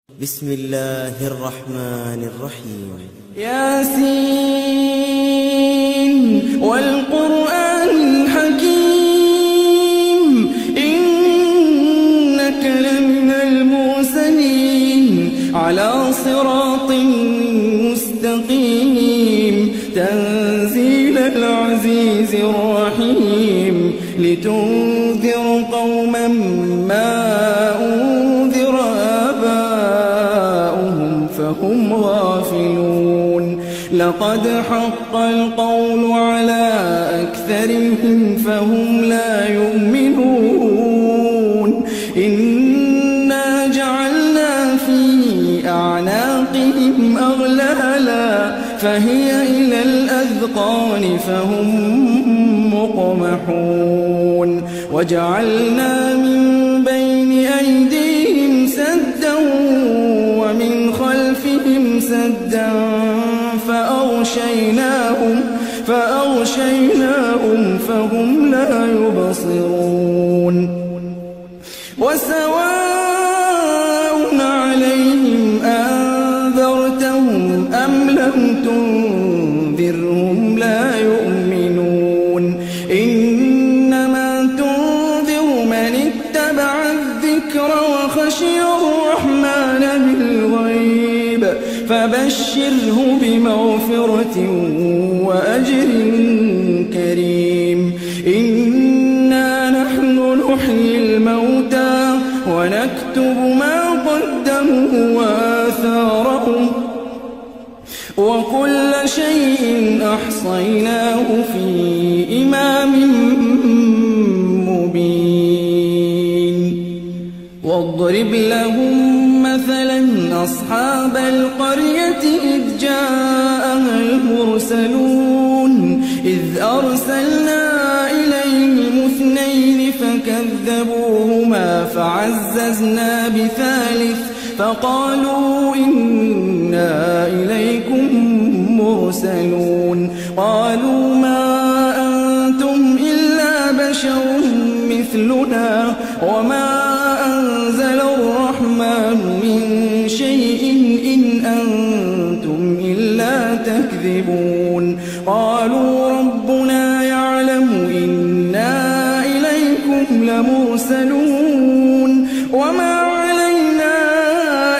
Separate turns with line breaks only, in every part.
بسم الله الرحمن الرحيم.
ياسين والقرآن الحكيم إنك لمن المرسلين على صراط مستقيم تنزيل العزيز الرحيم لتنذر قوما ما أنذر آباؤهم فهم غافلون لقد حق القول على أكثرهم فهم لا يؤمنون إنا جعلنا في أعناقهم أغلالا فهي إلى الأذقان فهم مقمحون وجعلنا من بين أيديهم سدا ومن خلفهم سدا فأغشيناهم فهم لا يبصرون وسواء عليهم أنذرتهم أم لم تنذرهم لا يؤمنون إنما تنذر من اتبع الذكر وخشي الرحمن بالغيب فبشره بمغفرة وأجر كريم إنا نحن نحيي الموتى ونكتب ما قدموا وآثارهم وكل شيء أحصيناه في إمام مبين واضرب لهم مثلا أصحاب القرية إذ جاءها المرسلون إذ أرسلنا إليهم اثنين فكذبوهما فعززنا بثالث فقالوا إنا إليكم مرسلون قالوا ما أنتم إلا بشر مثلنا وما أنزل الرحمن من شيء إن أنتم إلا تكذبون قالوا ربنا يعلم إنا إليكم لمرسلون وما علينا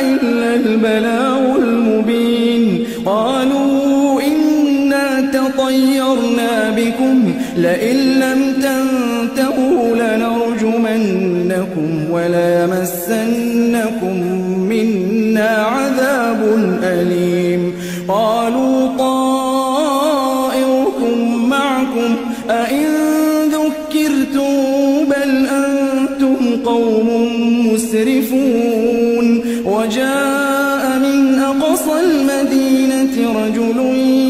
إلا البلاغ المبين قالوا إنا تطيرنا بكم لئن لم تنتهوا لنرجمنكم وليمسنكم منا عذاب أليم قالوا طائركم معكم أئن ذكرتم بل أنتم قوم مسرفون وجاء من أقصى المدينة رجل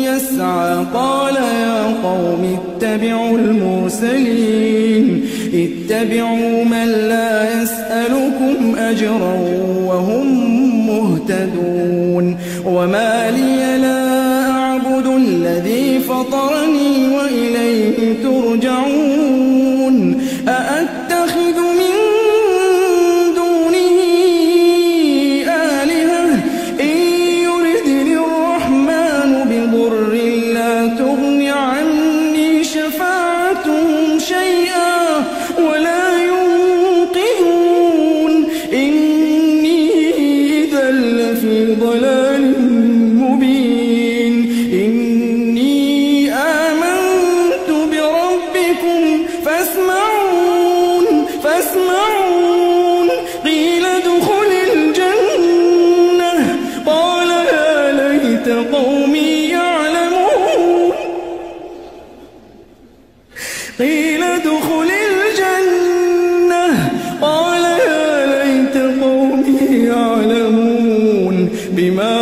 يسعى قال يا قوم اتبعوا المرسلين اتبعوا من لا يسألكم أجرا وهم مهتدون وما لي لا أعبد الذي فطرني وإليه ترجعون أأتخذ من دونه آلهة إن يردني الرحمن بضر لا تغن عني شفاعتهم شيئا ولا ينقذون إني إذا لفي ضلال مبين إني آمنت بربكم فاسمعون قيل ادخل الجنة قال يا ليت قومي يعلمون قيل ادخل الجنة قال يا ليت قومي يعلمون بما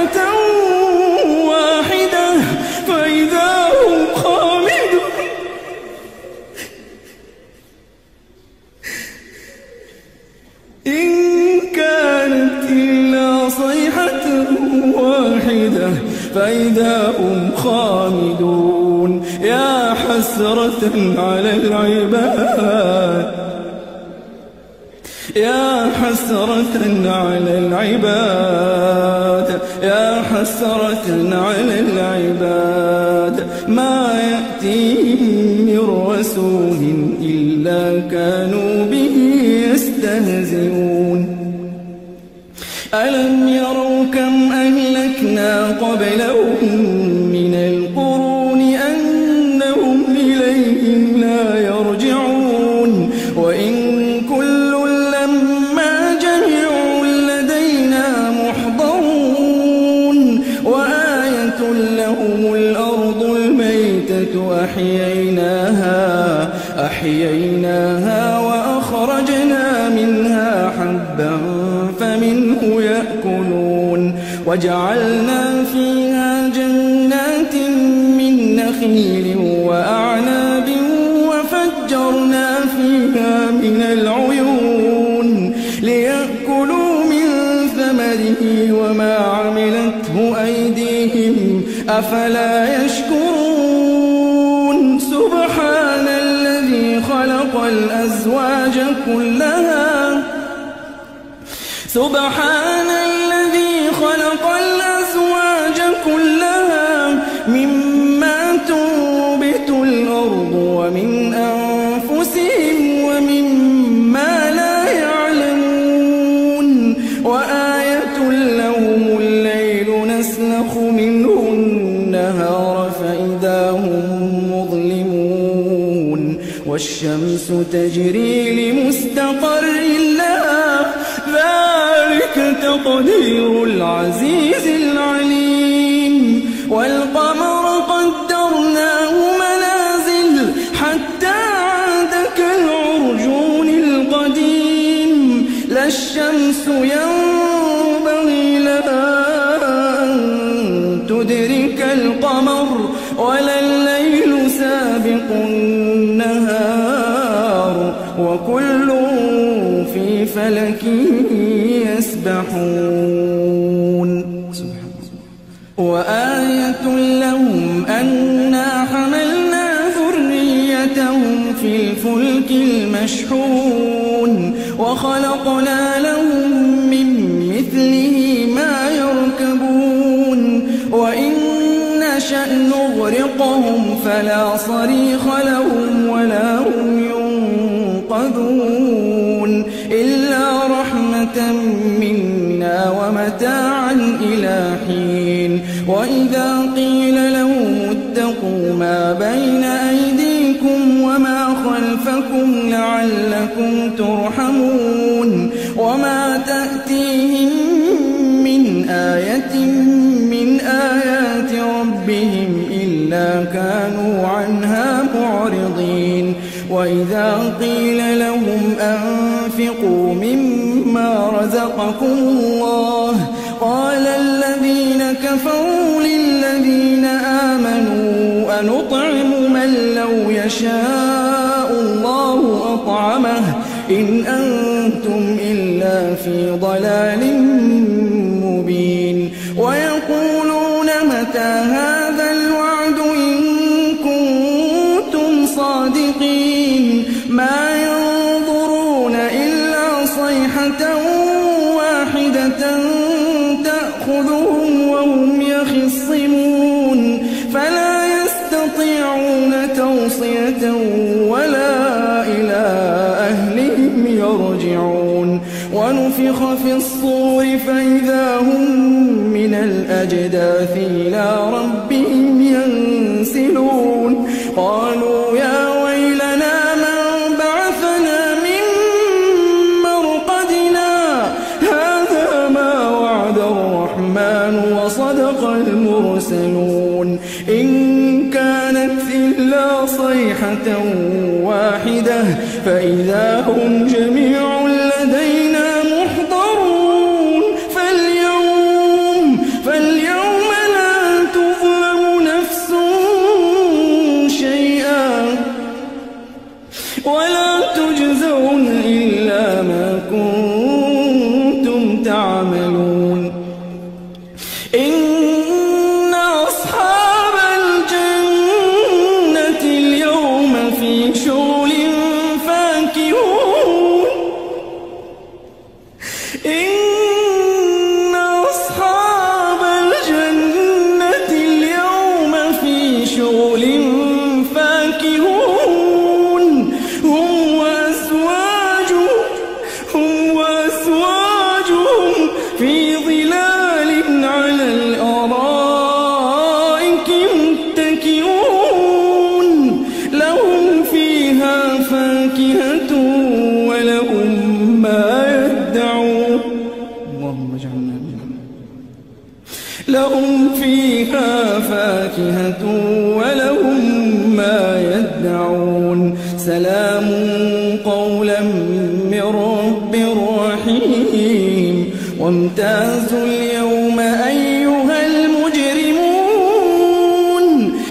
صيحة واحدة فإذا هم خامدون إن كانت إلا صيحة واحدة فإذا هم خامدون يا حسرة على العباد يا حسرة على العباد يا حسرة على العباد ما يأتيهم من رسول إلا كانوا به يستهزئون ألم يروا كم أهلكنا قبلهم من القرون أنهم إليهم لا يرجعون وإن كل لما جميع لدينا محضرون وآية لهم الأرض الميتة أحييناها وأخرجنا منها حبا فمنه يأكلون وجعلنا فيها جنات من نخيل وأعناب وفجرنا فيها من العيون ليأكلوا من ثمره وما عملته أيديهم أفلا يشكرون سبحان الذي خلق الأزواج كلها سبحان الذي خلق الأزواج كلها مما تنبت الأرض ومن أنفسهم ومما لا يعلمون وآية لهم الليل نسلخ منه النهار فإذا هم مظلمون والشمس تجري لمستقر لها ذلك تقدير العزيز العليم والقمر قدرناه منازل حتى عاد كالعرجون القديم لا الشمس ينبغي لها أن تدرك القمر ولا الليل سابق النهار وكل في فلك يسبحون وآية لهم أنا حملنا ذريتهم في الفلك المشحون وخلقنا لهم من مثله ما يركبون وإن نشأ نغرقهم فلا صريخ لهم ولا هم ينقذون إلا رحمة منا ومتاعا إلى حين وإذا قيل لهم اتقوا ما بين أيديكم وما خلفكم لعلكم ترحمون وما تأتيهم من آية من آيات ربهم إلا كانوا عنها معرضين وإذا قيل لهم أنفقوا مما رزقكم الله قال الذين كفروا للذين آمنوا أنطعم من لو يشاء الله أطعمه إن أنتم إلا في ضلال مبين ويقولون متى هذا الوعد إن كنتم صادقين ما ينظرون إلا صيحة واحدة تأخذهم وهم يخصمون فلا يستطيعون توصية ولا إلى أهلهم يرجعون ونفخ في الصور فإذا هم من الأجداث إلى ربهم ينسلون قالوا يا ويلنا من بعثنا من مرقدنا هذا ما وعد الرحمن وصدق المرسلون إن كانت إلا صيحة واحدة فإذا هم جميع لدينا محضرون فاليوم لهم فيها فاكهة ولهم ما يدعون سلام قولا من رب رحيم وامتازوا اليوم أيها المجرمون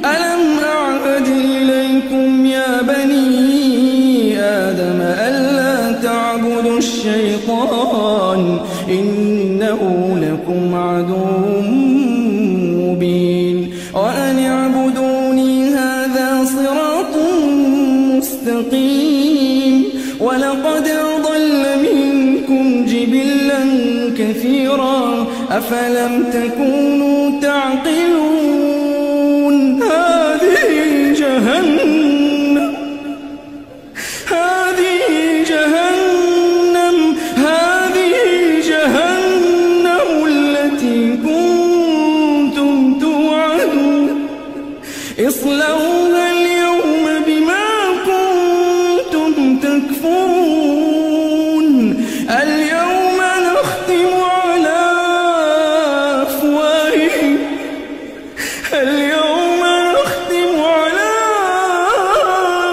ألم أعهد إليكم يا بني آدم ألا تعبدوا الشيطان إنه لكم عدو مبين وأن اعبدوني هذا صراط مستقيم ولقد أضل منكم جبلا كثيرا أفلم تكونوا تعقلون هذه جهنم التي كنتم توعدون اصلوها اليوم بما كنتم تكفرون اليوم نختم على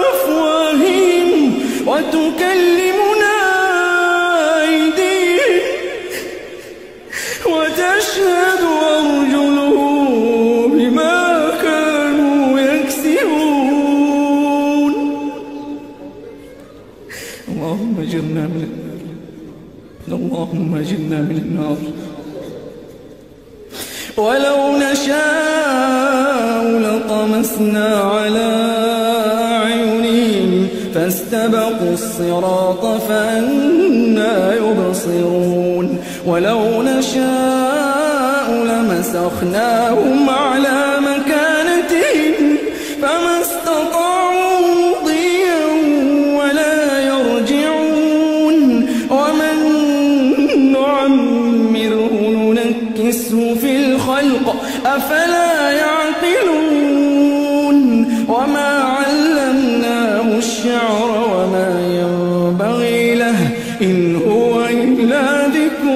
أفواههم وتكلمنا أيديهم وتشهد أرجلهم بما كانوا يكسبون اللهم أجرنا من النار ولو نشاء لطمسنا على أعينهم فاستبقوا الصراط فأنى يبصرون ولو نشاء لمسخناهم على مكانتهم فما استطاعوا مضيا ولا يرجعون ومن نعمره ننكسه في الخلق أفلا يعقلون وما علمناه الشعر وما ينبغي له إن هو إلا ذكر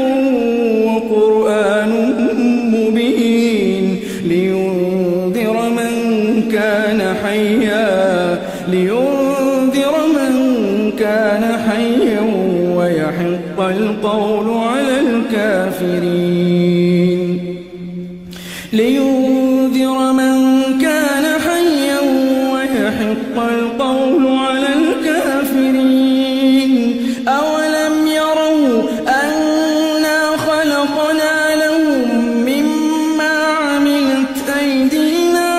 وقرآن مبين لينذر من كان حيا ويحق القول على الكافرين لينذر من كان حيا ويحق القول على الكافرين أولم يروا أنا خلقنا لهم مما عملت أيدينا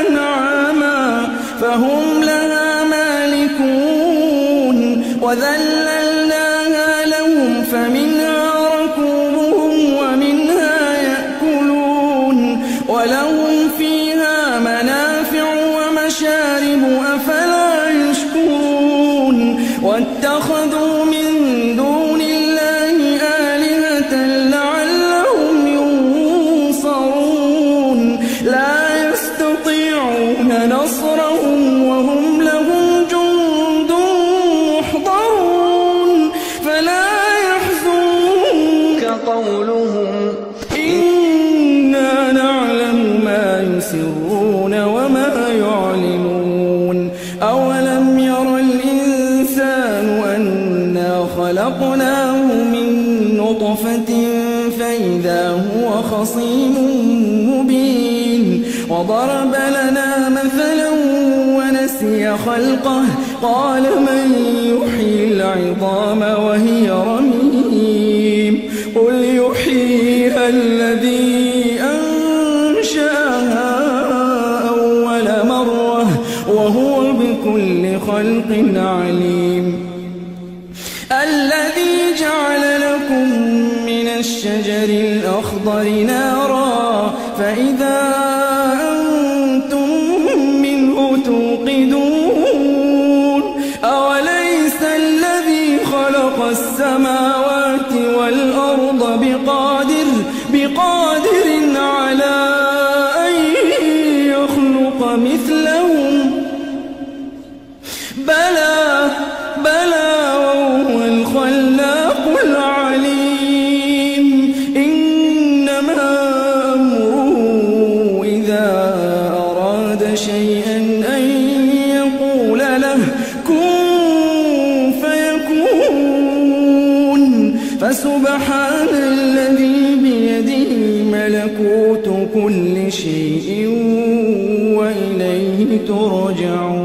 أنعاما فهم لها مالكون وذللناها لهم فمنها ركوبهم ومنها يأكلون ولهم فيها منافع ومشارب أفلا يشكرون واتخذوا من دون الله آلهة لعلهم ينصرون لا يستطيعون نصرهم وهم لهم جند محضرون فلا يحزنك قولهم إنا نعلم ما يسرون وما يعلنون أولم ير الإنسان أنا خلقناه من نطفة فإذا هو خصيم مبين وضرب لنا مثلا ونسي خلقه قال من يحيي العظام وهي رميم قل يحييها الذي أنشأها أول مرة وهو بكل خلق عليم الذي جعل لكم من الشجر الأخضر نارا فإذا أنتم منه توقدون أوليس الذي خلق السماوات والأرض بقادر على أن يخلق مثلهم بلى وهو الخلاق العليم إنما أمره فسبحان الذي بيده ملكوت كل شيء وإليه ترجعون.